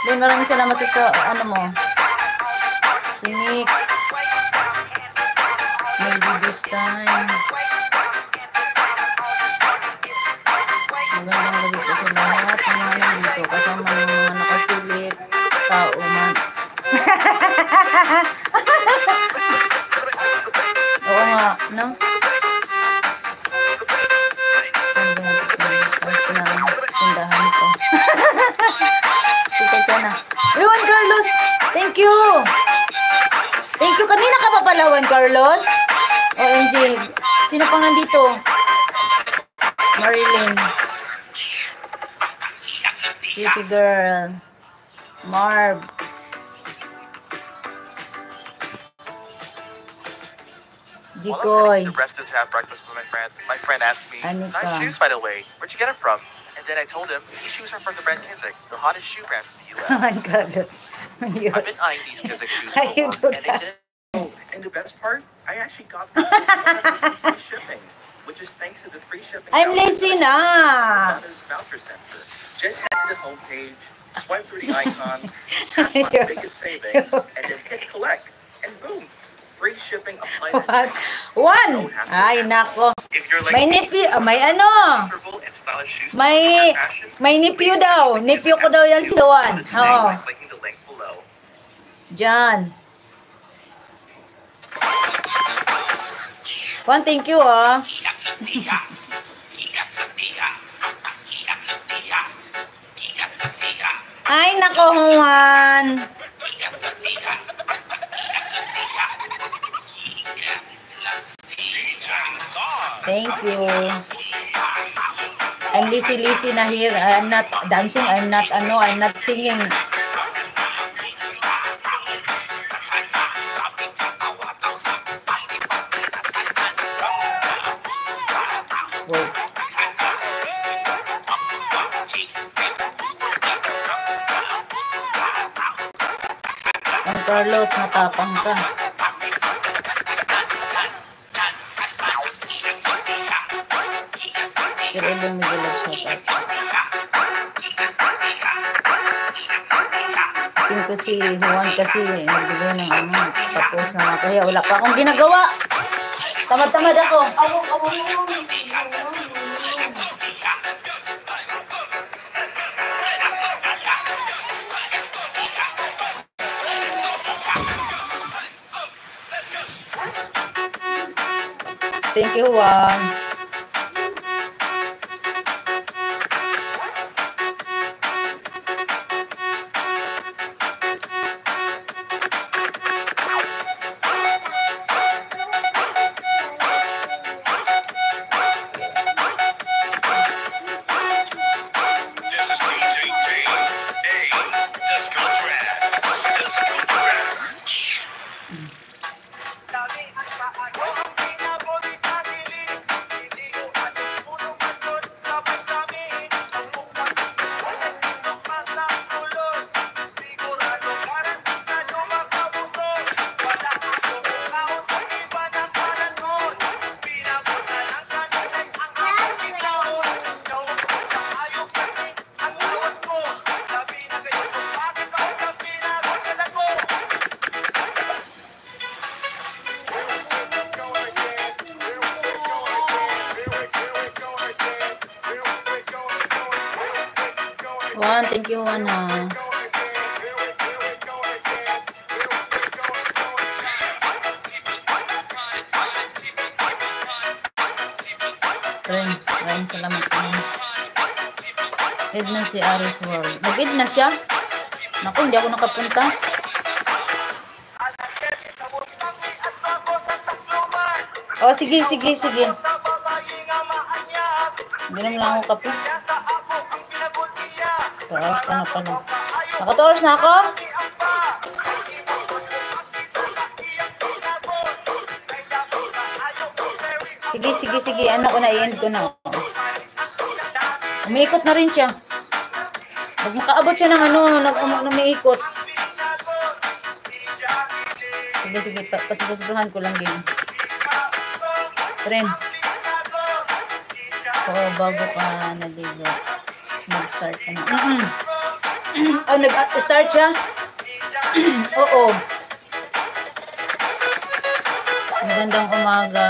Then, maraming salamat sa ano mo. Si Mix. Maybe this time. Magandang gabi po sa lahat. Ang mga nandito. Kasama yung mga nakasilip. Tao man. Oo nga, no? Tindahan ko. Kita dyan na. Juan Carlos! Thank you! Thank you. Kanina ka pa pala, Juan Carlos? OMG. Sino pa nandito? Marilyn. City Girl. Marv. Jikoy. The rest of to have breakfast with my friend asked me, Anika. "Nice shoes, by the way. Where'd you get them from?" And then I told him these shoes are from the brand Kizik, the hottest shoe brand from the U.S. Juan Carlos. I've been eyeing these Kizik shoes for a You while, do and they that. didn't. Oh, and the best part, I actually got this with free shipping, which is thanks to the free shipping. I'm voucher lazy that na. Lazada's voucher center. Just head to the homepage, swipe through the icons, tap on the biggest savings, and then hit collect, and boom, free shipping applied. What? One. Ay, nako. If you're like May nephew, may ano. comfortable and stylish shoes May, for fashion, may nephew please daw. check out the Nephew Kizik ko daw yan app si Juan. today Oo. by clicking the link below. Diyan. Juan, thank you, ah. Ay, nako, Juan. Thank you. I'm lazy na here. I'm not dancing. I'm not singing. Whoa. Juan Carlos, matapang ka. Sir Elong Miguelab sa Tingin ko si Juan kasi nagbigay ng ano, tapos na kaya wala pa akong ginagawa. Tamad-tamad ako. Thank you, Juan. This is DJ T. Hey, Disco Trash. Disco Trash. Juan, thank you, Juan. Maraming salamat po. Ed na si Aris World. Nag-ed na siya? Naku, hindi ako nakapunta. Oh, sige. Hindi naman lang ako kape. 2 hours ka na pala. Naka 2 hours na ako? Sige. Ano ko na, i-end ko na. Umiikot na rin siya. Pag makaabot siya ng ano, umiikot. Sige, pasubruhan ko lang din. Friend. Oo, bago ka naligo. Mag-start ka na. Oh, nag-start siya? Oo. Magandang umaga.